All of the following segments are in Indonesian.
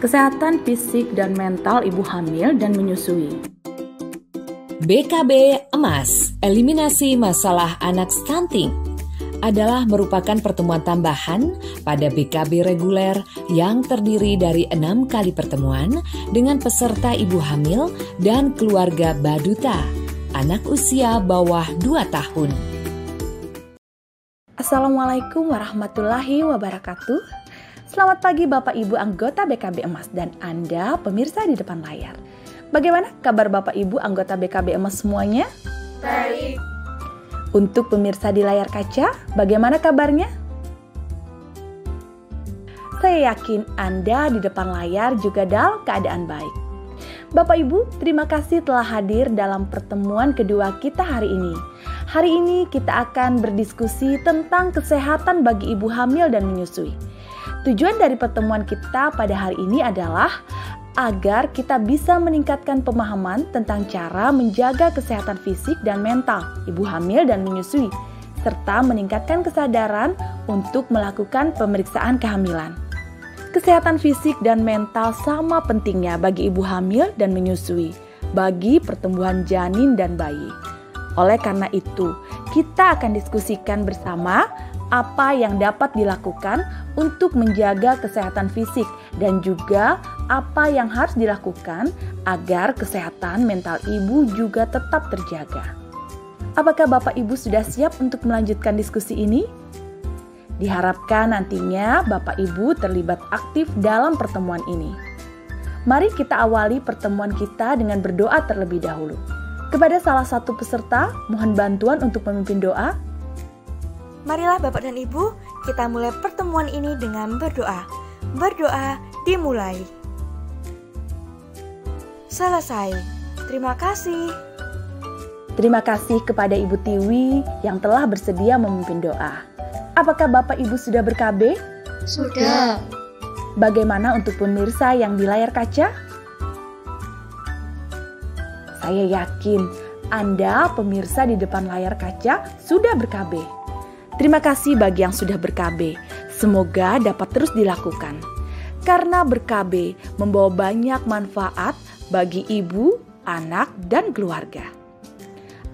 kesehatan fisik dan mental ibu hamil dan menyusui. BKB Emas, eliminasi masalah anak stunting, adalah merupakan pertemuan tambahan pada BKB reguler yang terdiri dari 6 kali pertemuan dengan peserta ibu hamil dan keluarga baduta, anak usia bawah 2 tahun. Assalamualaikum warahmatullahi wabarakatuh. Selamat pagi Bapak Ibu anggota BKB Emas dan Anda pemirsa di depan layar. Bagaimana kabar Bapak Ibu anggota BKB Emas semuanya? Baik. Untuk pemirsa di layar kaca, bagaimana kabarnya? Saya yakin Anda di depan layar juga dalam keadaan baik. Bapak Ibu, terima kasih telah hadir dalam pertemuan kedua kita hari ini. Hari ini kita akan berdiskusi tentang kesehatan bagi ibu hamil dan menyusui. Tujuan dari pertemuan kita pada hari ini adalah agar kita bisa meningkatkan pemahaman tentang cara menjaga kesehatan fisik dan mental ibu hamil dan menyusui, serta meningkatkan kesadaran untuk melakukan pemeriksaan kehamilan. Kesehatan fisik dan mental sama pentingnya bagi ibu hamil dan menyusui, bagi pertumbuhan janin dan bayi. Oleh karena itu, kita akan diskusikan bersama apa yang dapat dilakukan untuk menjaga kesehatan fisik dan juga apa yang harus dilakukan agar kesehatan mental ibu juga tetap terjaga. Apakah Bapak Ibu sudah siap untuk melanjutkan diskusi ini? Diharapkan nantinya Bapak Ibu terlibat aktif dalam pertemuan ini. Mari kita awali pertemuan kita dengan berdoa terlebih dahulu. Kepada salah satu peserta, mohon bantuan untuk memimpin doa. Marilah Bapak dan Ibu, kita mulai pertemuan ini dengan berdoa. Berdoa dimulai. Selesai. Terima kasih. Terima kasih kepada Ibu Tiwi yang telah bersedia memimpin doa. Apakah Bapak Ibu sudah ber-KB? Sudah. Bagaimana untuk pemirsa yang di layar kaca? Saya yakin Anda pemirsa di depan layar kaca sudah ber-KB. Terima kasih bagi yang sudah ber-KB. Semoga dapat terus dilakukan. Karena ber-KB membawa banyak manfaat bagi ibu, anak, dan keluarga.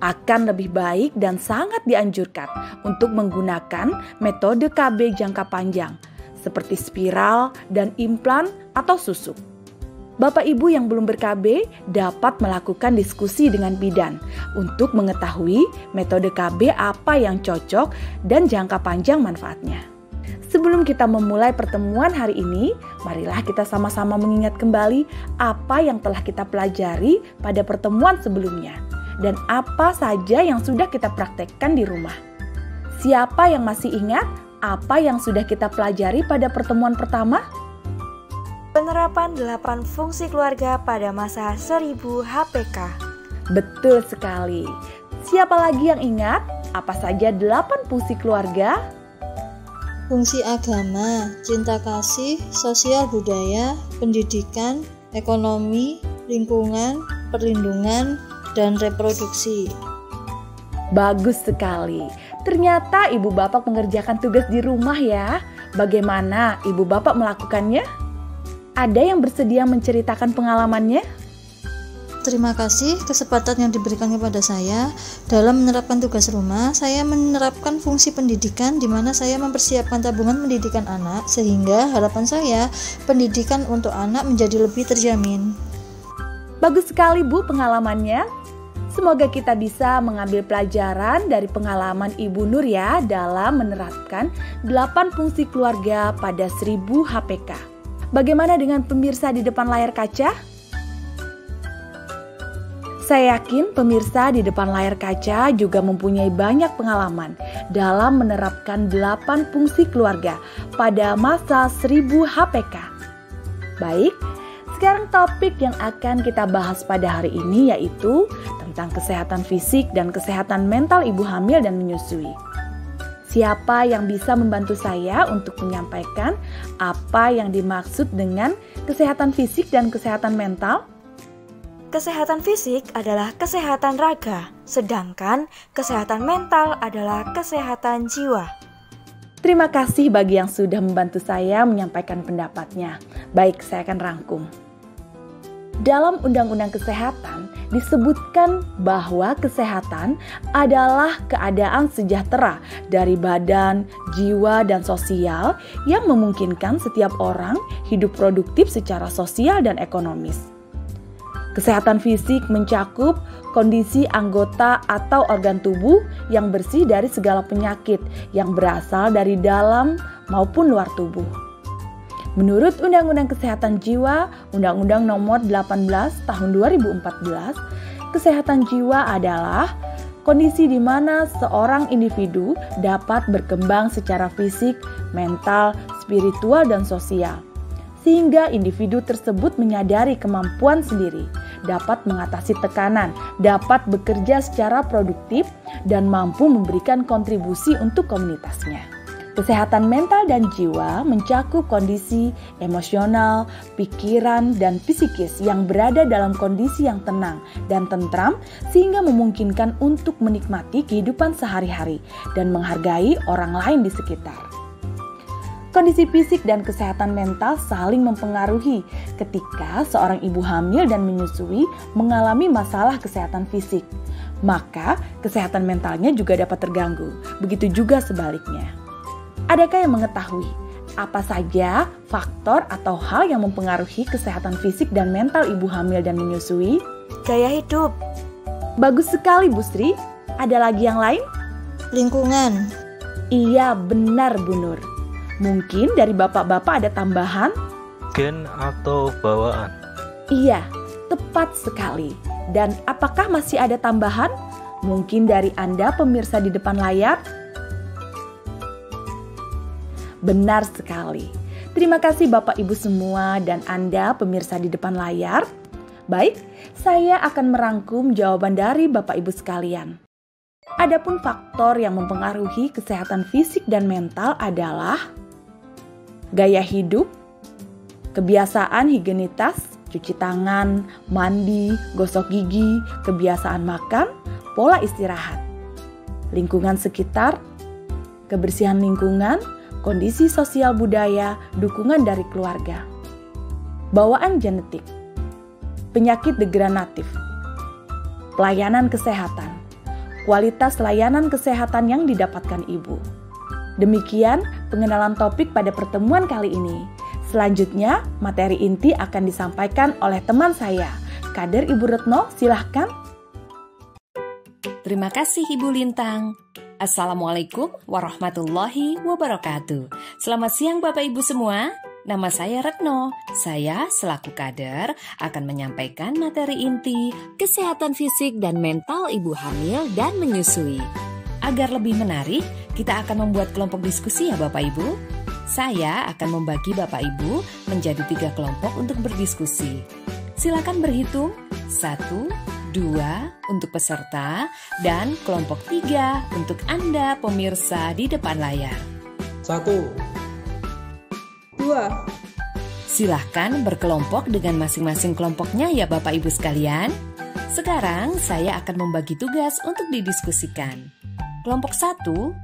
Akan lebih baik dan sangat dianjurkan untuk menggunakan metode KB jangka panjang seperti spiral dan implan atau susuk. Bapak Ibu yang belum ber-KB dapat melakukan diskusi dengan bidan untuk mengetahui metode KB apa yang cocok dan jangka panjang manfaatnya. Sebelum kita memulai pertemuan hari ini, marilah kita sama-sama mengingat kembali apa yang telah kita pelajari pada pertemuan sebelumnya dan apa saja yang sudah kita praktekkan di rumah. Siapa yang masih ingat apa yang sudah kita pelajari pada pertemuan pertama? Penerapan 8 fungsi keluarga pada masa 1000 HPK. Betul sekali. Siapa lagi yang ingat apa saja 8 fungsi keluarga? Fungsi agama, cinta kasih, sosial budaya, pendidikan, ekonomi, lingkungan, perlindungan, dan reproduksi. Bagus sekali. Ternyata ibu bapak mengerjakan tugas di rumah ya. Bagaimana ibu bapak melakukannya? Ada yang bersedia menceritakan pengalamannya? Terima kasih kesempatan yang diberikan kepada saya. Dalam menerapkan tugas rumah, saya menerapkan fungsi pendidikan di mana saya mempersiapkan tabungan pendidikan anak sehingga harapan saya pendidikan untuk anak menjadi lebih terjamin. Bagus sekali Bu pengalamannya. Semoga kita bisa mengambil pelajaran dari pengalaman Ibu Nur ya dalam menerapkan 8 fungsi keluarga pada 1000 HPK. Bagaimana dengan pemirsa di depan layar kaca? Saya yakin pemirsa di depan layar kaca juga mempunyai banyak pengalaman dalam menerapkan 8 fungsi keluarga pada masa 1000 HPK. Baik, sekarang topik yang akan kita bahas pada hari ini yaitu tentang kesehatan fisik dan kesehatan mental ibu hamil dan menyusui. Siapa yang bisa membantu saya untuk menyampaikan apa yang dimaksud dengan kesehatan fisik dan kesehatan mental? Kesehatan fisik adalah kesehatan raga, sedangkan kesehatan mental adalah kesehatan jiwa. Terima kasih bagi yang sudah membantu saya menyampaikan pendapatnya. Baik, saya akan rangkum. Dalam Undang-Undang Kesehatan disebutkan bahwa kesehatan adalah keadaan sejahtera dari badan, jiwa, dan sosial yang memungkinkan setiap orang hidup produktif secara sosial dan ekonomis. Kesehatan fisik mencakup kondisi anggota atau organ tubuh yang bersih dari segala penyakit yang berasal dari dalam maupun luar tubuh. Menurut Undang-Undang Kesehatan Jiwa, Undang-Undang Nomor 18 Tahun 2014, kesehatan jiwa adalah kondisi di mana seorang individu dapat berkembang secara fisik, mental, spiritual, dan sosial, sehingga individu tersebut menyadari kemampuan sendiri, dapat mengatasi tekanan, dapat bekerja secara produktif, dan mampu memberikan kontribusi untuk komunitasnya. Kesehatan mental dan jiwa mencakup kondisi emosional, pikiran, dan psikis yang berada dalam kondisi yang tenang dan tentram sehingga memungkinkan untuk menikmati kehidupan sehari-hari dan menghargai orang lain di sekitar. Kondisi fisik dan kesehatan mental saling mempengaruhi ketika seorang ibu hamil dan menyusui mengalami masalah kesehatan fisik, maka kesehatan mentalnya juga dapat terganggu. Begitu juga sebaliknya. Adakah yang mengetahui apa saja faktor atau hal yang mempengaruhi kesehatan fisik dan mental ibu hamil dan menyusui? Gaya hidup. Bagus sekali, Bu Sri. Ada lagi yang lain? Lingkungan. Iya, benar, Bu Nur. Mungkin dari bapak-bapak ada tambahan? Gen atau bawaan. Iya, tepat sekali. Dan apakah masih ada tambahan? Mungkin dari Anda pemirsa di depan layar? Benar sekali. Terima kasih Bapak Ibu semua dan Anda pemirsa di depan layar. Baik, saya akan merangkum jawaban dari Bapak Ibu sekalian. Adapun faktor yang mempengaruhi kesehatan fisik dan mental adalah gaya hidup, kebiasaan higienitas, cuci tangan, mandi, gosok gigi, kebiasaan makan, pola istirahat, lingkungan sekitar, kebersihan lingkungan, kondisi sosial budaya, dukungan dari keluarga, bawaan genetik, penyakit degeneratif, pelayanan kesehatan, kualitas layanan kesehatan yang didapatkan ibu. Demikian pengenalan topik pada pertemuan kali ini. Selanjutnya, materi inti akan disampaikan oleh teman saya, Kader Ibu Retno, silahkan. Terima kasih Ibu Lintang. Assalamualaikum warahmatullahi wabarakatuh. Selamat siang Bapak Ibu semua. Nama saya Retno. Saya selaku kader akan menyampaikan materi inti kesehatan fisik dan mental ibu hamil dan menyusui. Agar lebih menarik, kita akan membuat kelompok diskusi ya Bapak Ibu. Saya akan membagi Bapak Ibu menjadi 3 kelompok untuk berdiskusi. Silakan berhitung 1, 2 untuk peserta, dan kelompok 3 untuk Anda pemirsa di depan layar. 1, 2. Silahkan berkelompok dengan masing-masing kelompoknya ya Bapak Ibu sekalian. Sekarang saya akan membagi tugas untuk didiskusikan. Kelompok 1,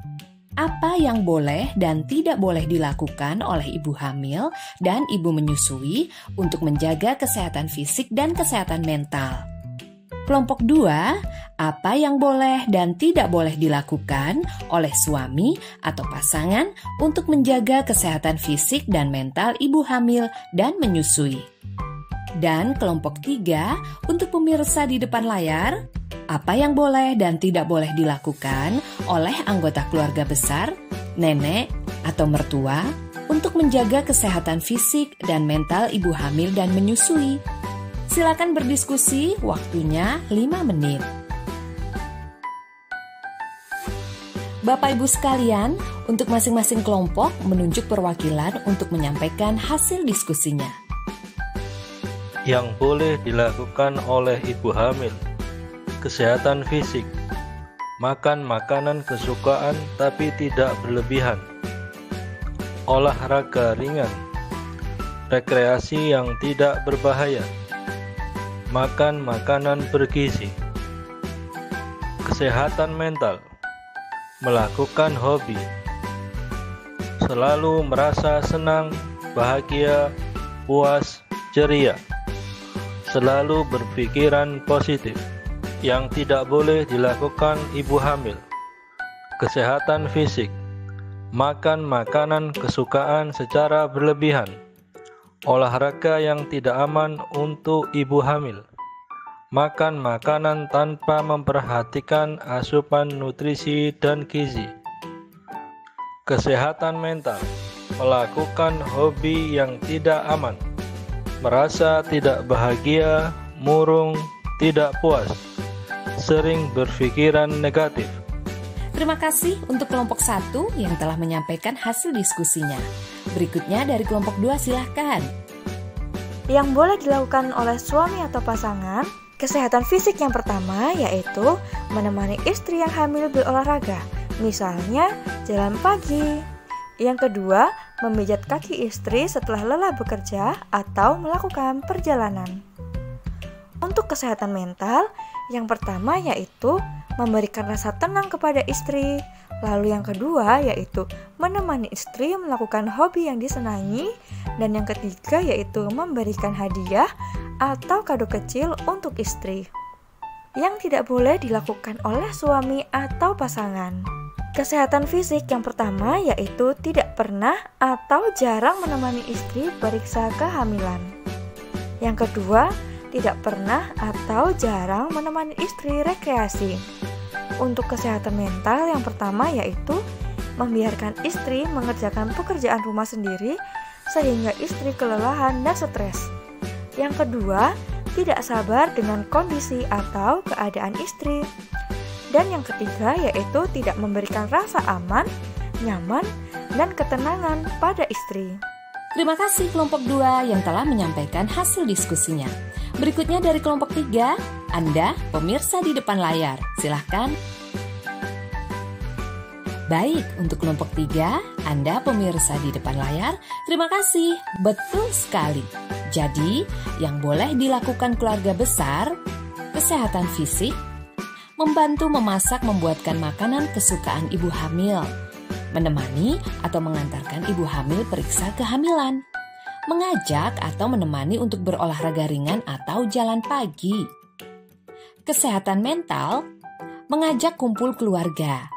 apa yang boleh dan tidak boleh dilakukan oleh ibu hamil dan ibu menyusui untuk menjaga kesehatan fisik dan kesehatan mental. Kelompok 2, apa yang boleh dan tidak boleh dilakukan oleh suami atau pasangan untuk menjaga kesehatan fisik dan mental ibu hamil dan menyusui. Dan kelompok 3, untuk pemirsa di depan layar, apa yang boleh dan tidak boleh dilakukan oleh anggota keluarga besar, nenek, atau mertua untuk menjaga kesehatan fisik dan mental ibu hamil dan menyusui. Silakan berdiskusi, waktunya 5 menit. Bapak Ibu sekalian, untuk masing-masing kelompok menunjuk perwakilan untuk menyampaikan hasil diskusinya. Yang boleh dilakukan oleh ibu hamil: kesehatan fisik, makan makanan kesukaan tapi tidak berlebihan, olahraga ringan, rekreasi yang tidak berbahaya, makan makanan bergizi. Kesehatan mental: melakukan hobi, selalu merasa senang, bahagia, puas, ceria. Selalu berpikiran positif, yang tidak boleh dilakukan ibu hamil. Kesehatan fisik, makan makanan kesukaan secara berlebihan. Olahraga yang tidak aman untuk ibu hamil. Makan makanan tanpa memperhatikan asupan nutrisi dan gizi. Kesehatan mental, melakukan hobi yang tidak aman, merasa tidak bahagia, murung, tidak puas, sering berpikiran negatif. Terima kasih untuk kelompok 1 yang telah menyampaikan hasil diskusinya. Berikutnya dari kelompok 2 silahkan. Yang boleh dilakukan oleh suami atau pasangan, kesehatan fisik yang pertama yaitu menemani istri yang hamil berolahraga, misalnya jalan pagi. Yang kedua, memijat kaki istri setelah lelah bekerja atau melakukan perjalanan. Untuk kesehatan mental, yang pertama yaitu memberikan rasa tenang kepada istri. Lalu yang kedua yaitu menemani istri melakukan hobi yang disenangi. Dan yang ketiga yaitu memberikan hadiah atau kado kecil untuk istri. Yang tidak boleh dilakukan oleh suami atau pasangan. Kesehatan fisik yang pertama yaitu tidak pernah atau jarang menemani istri periksa kehamilan. Yang kedua, tidak pernah atau jarang menemani istri rekreasi. Untuk kesehatan mental yang pertama yaitu membiarkan istri mengerjakan pekerjaan rumah sendiri sehingga istri kelelahan dan stres. Yang kedua, tidak sabar dengan kondisi atau keadaan istri. Dan yang ketiga yaitu tidak memberikan rasa aman, nyaman, dan ketenangan pada istri. Terima kasih kelompok 2 yang telah menyampaikan hasil diskusinya. Berikutnya dari kelompok 3, Anda pemirsa di depan layar. Silahkan. Baik, untuk kelompok 3, Anda pemirsa di depan layar, terima kasih. Betul sekali. Jadi, yang boleh dilakukan keluarga besar, kesehatan fisik, membantu memasak membuatkan makanan kesukaan ibu hamil, menemani atau mengantarkan ibu hamil periksa kehamilan, mengajak atau menemani untuk berolahraga ringan atau jalan pagi. Kesehatan mental, mengajak kumpul keluarga,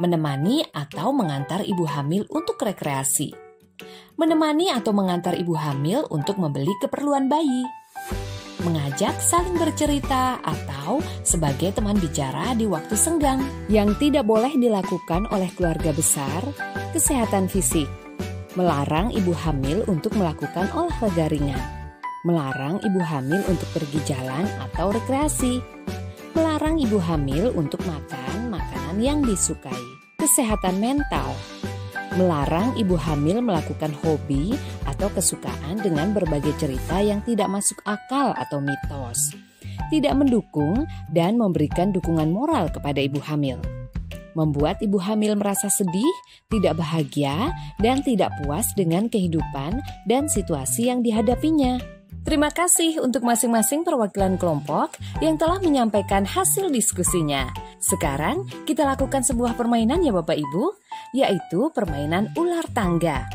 menemani atau mengantar ibu hamil untuk rekreasi, menemani atau mengantar ibu hamil untuk membeli keperluan bayi, mengajak saling bercerita atau sebagai teman bicara di waktu senggang. Yang tidak boleh dilakukan oleh keluarga besar, kesehatan fisik, melarang ibu hamil untuk melakukan olahraga ringan, melarang ibu hamil untuk pergi jalan atau rekreasi, melarang ibu hamil untuk makan makanan yang disukai. Kesehatan mental, melarang ibu hamil melakukan hobi atau kesukaan dengan berbagai cerita yang tidak masuk akal atau mitos. Tidak mendukung dan memberikan dukungan moral kepada ibu hamil. Membuat ibu hamil merasa sedih, tidak bahagia, dan tidak puas dengan kehidupan dan situasi yang dihadapinya. Terima kasih untuk masing-masing perwakilan kelompok yang telah menyampaikan hasil diskusinya. Sekarang kita lakukan sebuah permainan ya Bapak Ibu, yaitu permainan ular tangga.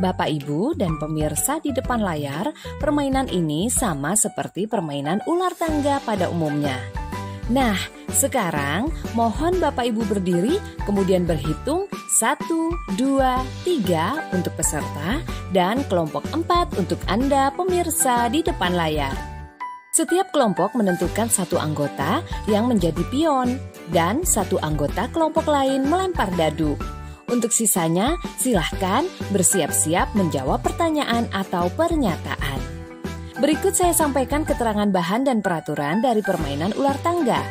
Bapak Ibu dan pemirsa di depan layar, permainan ini sama seperti permainan ular tangga pada umumnya. Nah, sekarang mohon Bapak Ibu berdiri, kemudian berhitung 1, 2, 3 untuk peserta dan kelompok 4 untuk Anda pemirsa di depan layar. Setiap kelompok menentukan satu anggota yang menjadi pion dan satu anggota kelompok lain melempar dadu. Untuk sisanya, silahkan bersiap-siap menjawab pertanyaan atau pernyataan. Berikut saya sampaikan keterangan bahan dan peraturan dari permainan ular tangga.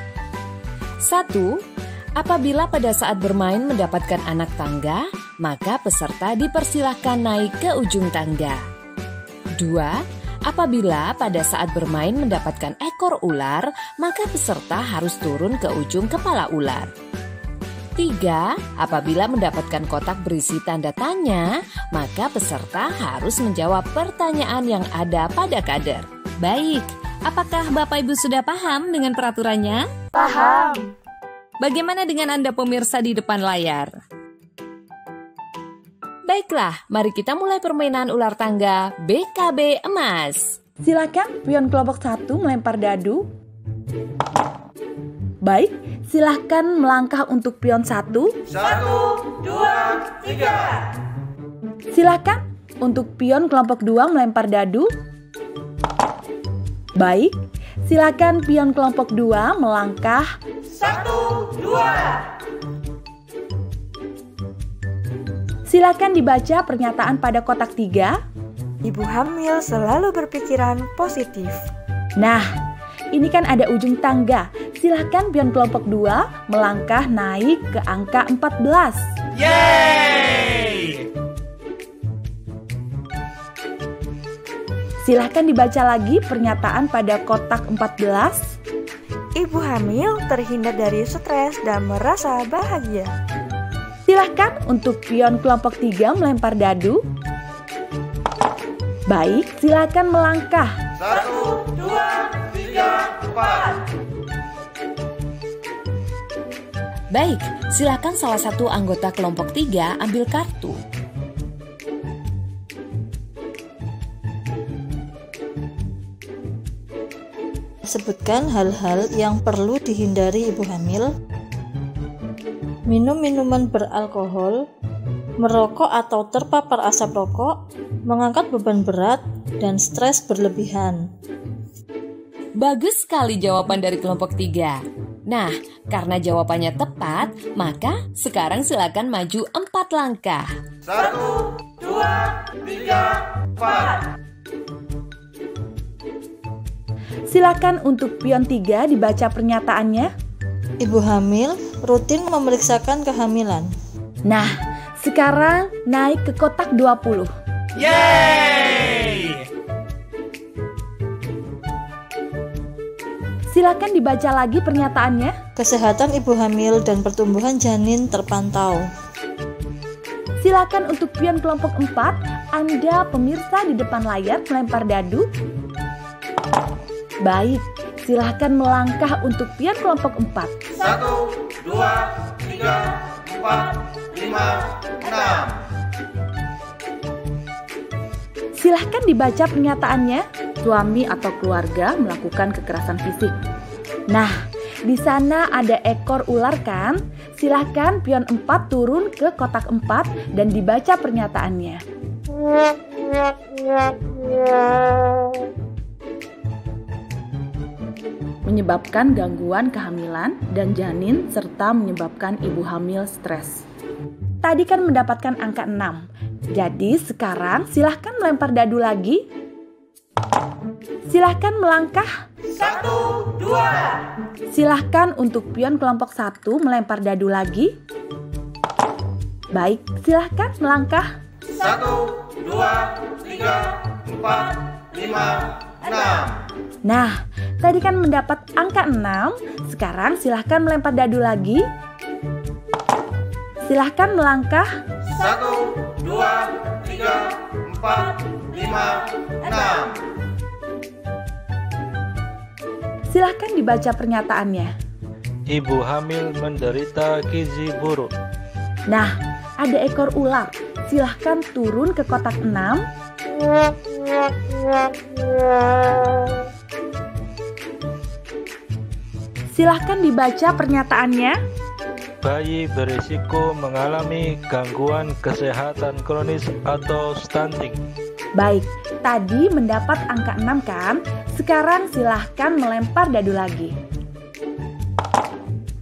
1. Apabila pada saat bermain mendapatkan anak tangga, maka peserta dipersilahkan naik ke ujung tangga. 2. Apabila pada saat bermain mendapatkan ekor ular, maka peserta harus turun ke ujung kepala ular. 3. Apabila mendapatkan kotak berisi tanda tanya, maka peserta harus menjawab pertanyaan yang ada pada kader. Baik, apakah Bapak Ibu sudah paham dengan peraturannya? Paham. Bagaimana dengan Anda pemirsa di depan layar? Baiklah, mari kita mulai permainan ular tangga BKB Emas. Silakan pion kelompok 1 melempar dadu. Baik, silakan melangkah untuk pion 1. 1, 2, 3. Silakan untuk pion kelompok 2 melempar dadu. Baik, silakan pion kelompok 2 melangkah. 1, 2. Silakan dibaca pernyataan pada kotak 3. Ibu hamil selalu berpikiran positif. Nah, ini kan ada ujung tangga. Silakan pion kelompok 2 melangkah naik ke angka 14. Yeay! Silakan dibaca lagi pernyataan pada kotak 14. Ibu hamil terhindar dari stres dan merasa bahagia. Silakan untuk pion kelompok 3 melempar dadu. Baik, silakan melangkah. 1, 2, 3, 4. Baik, silakan salah satu anggota kelompok 3 ambil kartu. Sebutkan hal-hal yang perlu dihindari ibu hamil. Minum minuman beralkohol, merokok atau terpapar asap rokok, mengangkat beban berat, dan stres berlebihan. Bagus sekali jawaban dari kelompok 3. Nah, karena jawabannya tepat, maka sekarang silakan maju 4 langkah. 1, 2, 3, 4. Silakan untuk pion 3 dibaca pernyataannya. Ibu hamil rutin memeriksakan kehamilan. Nah, sekarang naik ke kotak 20. Yeay! Silakan dibaca lagi pernyataannya. Kesehatan ibu hamil dan pertumbuhan janin terpantau. Silakan untuk pion kelompok 4, Anda pemirsa di depan layar melempar dadu. Baik, silakan melangkah untuk pion kelompok 4. 1, 2, 3, 4, 5, 6. Silahkan dibaca pernyataannya. Suami atau keluarga melakukan kekerasan fisik. Nah, di sana ada ekor ular kan? Silahkan pion 4 turun ke kotak 4 dan dibaca pernyataannya. Menyebabkan gangguan kehamilan dan janin serta menyebabkan ibu hamil stres. Tadi kan mendapatkan angka 6. Jadi sekarang silahkan melempar dadu lagi. Silahkan melangkah. 1, 2. Silahkan untuk pion kelompok 1 melempar dadu lagi. Baik, silahkan melangkah. 1, 2, 3, 4, 5, 6. Nah, tadi kan mendapat angka 6. Sekarang silahkan melempar dadu lagi. Silahkan melangkah. 1, 2, 3, 4, 5, 6. Silahkan dibaca pernyataannya. Ibu hamil menderita gizi buruk. Nah, ada ekor ular. Silahkan turun ke kotak 6. Silahkan dibaca pernyataannya. Bayi berisiko mengalami gangguan kesehatan kronis atau stunting. Baik, tadi mendapat angka 6 kan? Sekarang silahkan melempar dadu lagi.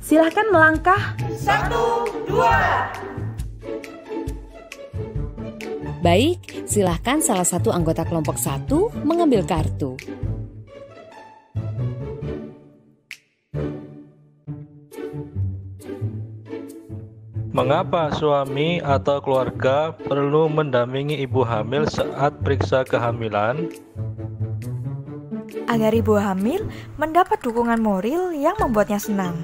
Silahkan melangkah. 1, 2. Baik, silahkan salah satu anggota kelompok 1 mengambil kartu. Mengapa suami atau keluarga perlu mendampingi ibu hamil saat periksa kehamilan? Agar ibu hamil mendapat dukungan moral yang membuatnya senang.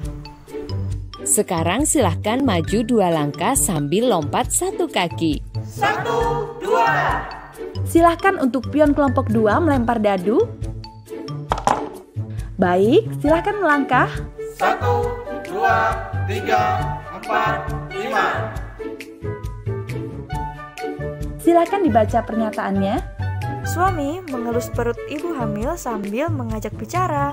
Sekarang silahkan maju 2 langkah sambil lompat 1 kaki. 1, 2. Silahkan untuk pion kelompok 2 melempar dadu. Baik, silahkan melangkah. 1, 2, 3, 4, 5. Silakan dibaca pernyataannya. Suami mengelus perut ibu hamil sambil mengajak bicara.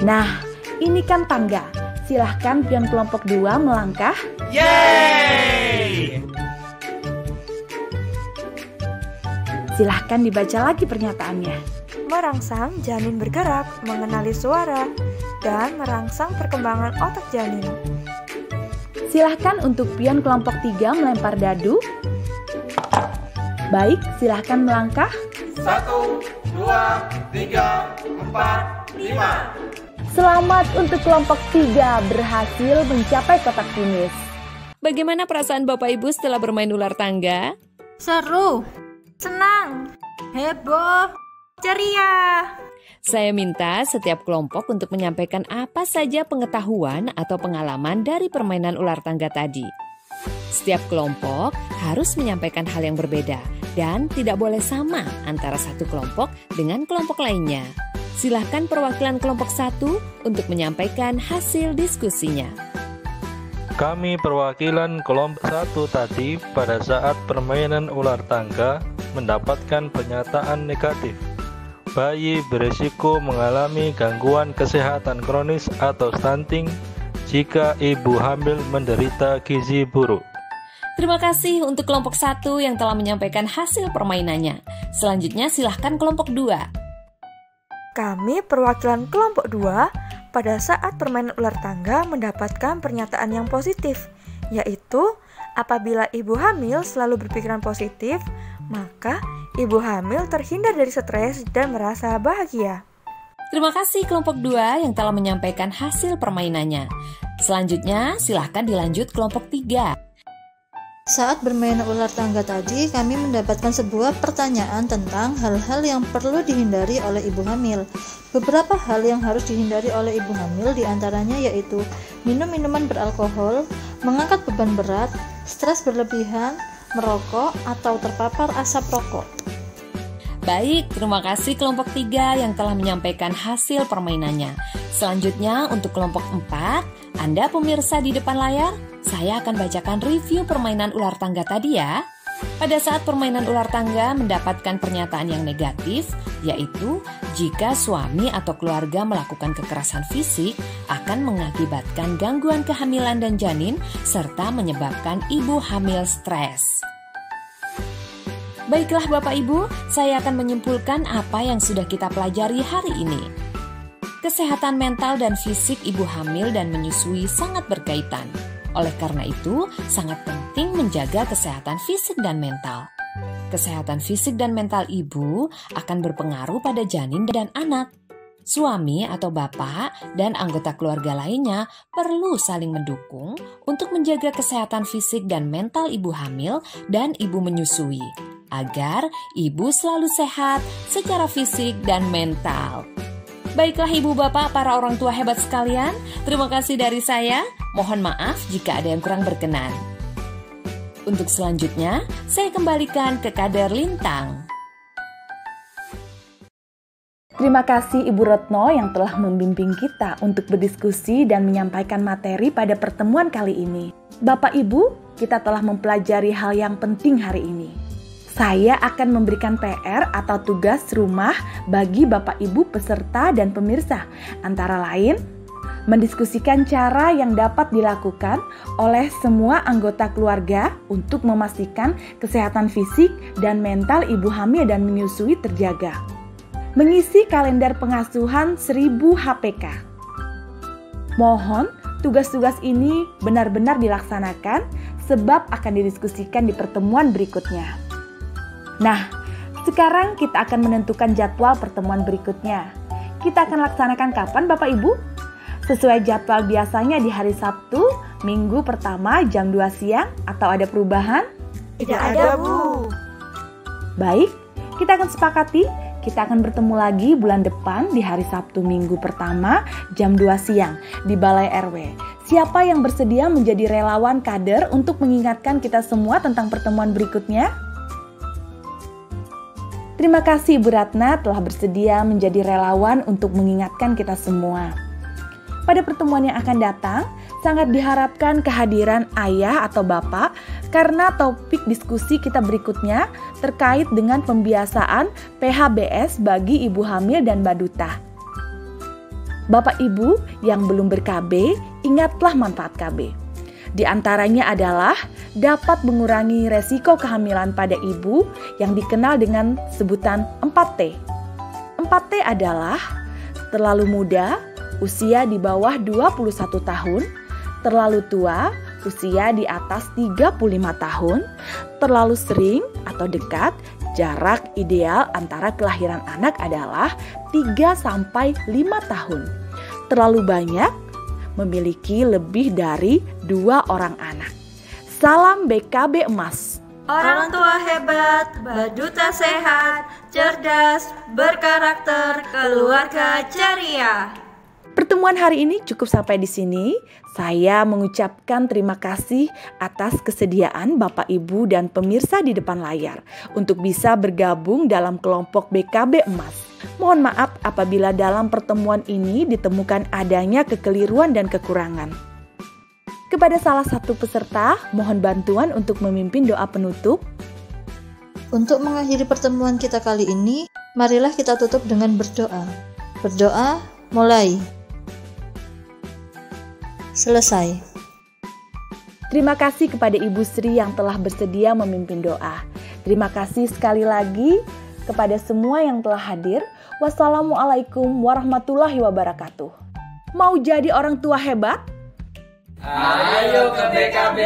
Nah, ini kan tangga. Silahkan pion kelompok 2 melangkah. Yeay! Silahkan dibaca lagi pernyataannya. Merangsang janin bergerak, mengenali suara, dan merangsang perkembangan otak janin. Silahkan untuk pion kelompok 3 melempar dadu. Baik, silahkan melangkah. 1, 2, 3, 4, 5. Selamat untuk kelompok 3 berhasil mencapai kotak finish. Bagaimana perasaan Bapak Ibu setelah bermain ular tangga? Seru, senang, heboh, ceria. Saya minta setiap kelompok untuk menyampaikan apa saja pengetahuan atau pengalaman dari permainan ular tangga tadi. Setiap kelompok harus menyampaikan hal yang berbeda dan tidak boleh sama antara satu kelompok dengan kelompok lainnya. Silahkan perwakilan kelompok 1 untuk menyampaikan hasil diskusinya. Kami perwakilan kelompok 1 tadi pada saat permainan ular tangga mendapatkan pernyataan negatif. Bayi berisiko mengalami gangguan kesehatan kronis atau stunting jika ibu hamil menderita gizi buruk. Terima kasih untuk kelompok 1 yang telah menyampaikan hasil permainannya. Selanjutnya silahkan kelompok 2. Kami perwakilan kelompok 2 pada saat permainan ular tangga mendapatkan pernyataan yang positif, yaitu apabila ibu hamil selalu berpikiran positif, maka ibu hamil terhindar dari stres dan merasa bahagia. Terima kasih kelompok 2 yang telah menyampaikan hasil permainannya. Selanjutnya silahkan dilanjut kelompok 3. Saat bermain ular tangga tadi, kami mendapatkan sebuah pertanyaan tentang hal-hal yang perlu dihindari oleh ibu hamil. Beberapa hal yang harus dihindari oleh ibu hamil diantaranya yaitu minum minuman beralkohol, mengangkat beban berat, stres berlebihan, merokok, atau terpapar asap rokok. Baik, terima kasih kelompok 3 yang telah menyampaikan hasil permainannya. Selanjutnya untuk kelompok 4, Anda pemirsa di depan layar, saya akan bacakan review permainan ular tangga tadi ya. Pada saat permainan ular tangga mendapatkan pernyataan yang negatif, yaitu jika suami atau keluarga melakukan kekerasan fisik akan mengakibatkan gangguan kehamilan dan janin serta menyebabkan ibu hamil stres. Baiklah Bapak Ibu, saya akan menyimpulkan apa yang sudah kita pelajari hari ini. Kesehatan mental dan fisik ibu hamil dan menyusui sangat berkaitan. Oleh karena itu, sangat penting menjaga kesehatan fisik dan mental. Kesehatan fisik dan mental ibu akan berpengaruh pada janin dan anak. Suami atau bapak dan anggota keluarga lainnya perlu saling mendukung untuk menjaga kesehatan fisik dan mental ibu hamil dan ibu menyusui, agar ibu selalu sehat secara fisik dan mental. Baiklah ibu bapak para orang tua hebat sekalian, terima kasih dari saya. Mohon maaf jika ada yang kurang berkenan. Untuk selanjutnya, saya kembalikan ke Kader Lintang. Terima kasih Ibu Retno yang telah membimbing kita untuk berdiskusi dan menyampaikan materi pada pertemuan kali ini. Bapak Ibu, kita telah mempelajari hal yang penting hari ini. Saya akan memberikan PR atau tugas rumah bagi Bapak Ibu peserta dan pemirsa, antara lain mendiskusikan cara yang dapat dilakukan oleh semua anggota keluarga untuk memastikan kesehatan fisik dan mental ibu hamil dan menyusui terjaga. Mengisi kalender pengasuhan 1000 HPK. Mohon tugas-tugas ini benar-benar dilaksanakan sebab akan didiskusikan di pertemuan berikutnya. Nah, sekarang kita akan menentukan jadwal pertemuan berikutnya. Kita akan laksanakan kapan Bapak Ibu? Sesuai jadwal biasanya di hari Sabtu, minggu pertama jam 2 siang atau ada perubahan? Tidak ada, Bu. Baik, kita akan sepakati, kita akan bertemu lagi bulan depan di hari Sabtu minggu pertama jam 2 siang di Balai RW. Siapa yang bersedia menjadi relawan kader untuk mengingatkan kita semua tentang pertemuan berikutnya? Terima kasih Ibu Ratna telah bersedia menjadi relawan untuk mengingatkan kita semua. Pada pertemuan yang akan datang, Sangat diharapkan kehadiran ayah atau bapak karena topik diskusi kita berikutnya terkait dengan pembiasaan PHBS bagi ibu hamil dan baduta. Bapak ibu yang belum ber-KB, ingatlah manfaat KB. Di antaranya adalah dapat mengurangi resiko kehamilan pada ibu yang dikenal dengan sebutan 4T. 4T adalah terlalu muda, usia di bawah 21 tahun, terlalu tua, usia di atas 35 tahun, terlalu sering atau dekat, jarak ideal antara kelahiran anak adalah 3-5 tahun. Terlalu banyak, memiliki lebih dari 2 orang anak. Salam BKB Emas. Orang tua hebat, baduta sehat, cerdas, berkarakter, keluarga ceria. Pertemuan hari ini cukup sampai di sini. Saya mengucapkan terima kasih atas kesediaan Bapak Ibu dan pemirsa di depan layar untuk bisa bergabung dalam kelompok BKB Emas. Mohon maaf apabila dalam pertemuan ini ditemukan adanya kekeliruan dan kekurangan. Kepada salah satu peserta, mohon bantuan untuk memimpin doa penutup. Untuk mengakhiri pertemuan kita kali ini, marilah kita tutup dengan berdoa. Berdoa, mulai. Selesai. Terima kasih kepada Ibu Sri yang telah bersedia memimpin doa. Terima kasih sekali lagi kepada semua yang telah hadir. Wassalamualaikum warahmatullahi wabarakatuh. Mau jadi orang tua hebat? Ayo ke BKB.